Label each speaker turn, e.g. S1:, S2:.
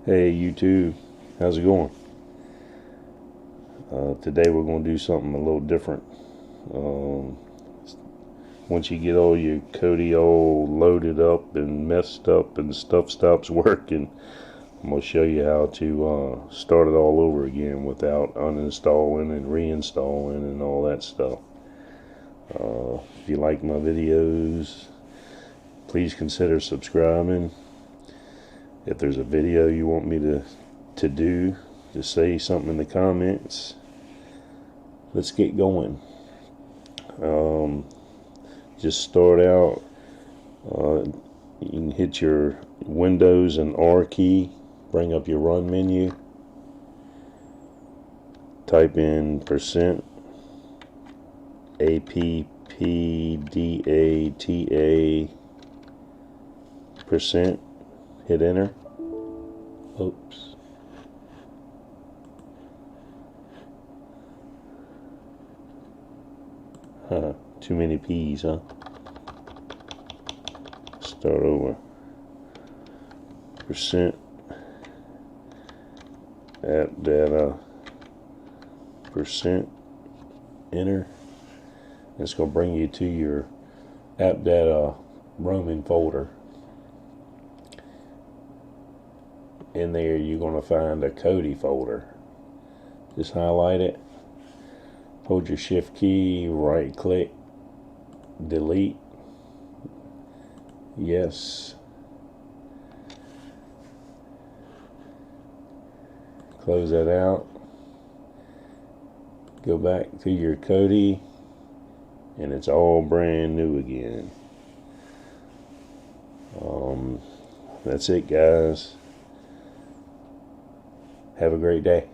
S1: Hey YouTube, how's it going? Today we're going to do something a little different. Once you get all your Kodi all loaded up and messed up and stuff stops working, I'm going to show you how to start it all over again without uninstalling and reinstalling and all that stuff. If you like my videos, please consider subscribing. If there's a video you want me to do, just say something in the comments. Let's get going. Just start out. You can hit your Windows and R key, bring up your run menu, type in %appdata%, hit enter. Oops. Too many P's, huh? Start over. %appdata enter. It's going to bring you to your app data roaming folder. In there you're going to find a Kodi folder. Just highlight it, hold your shift key, right click, delete, yes, close that out, go back to your Kodi, and it's all brand new again. That's it, guys. Have a great day.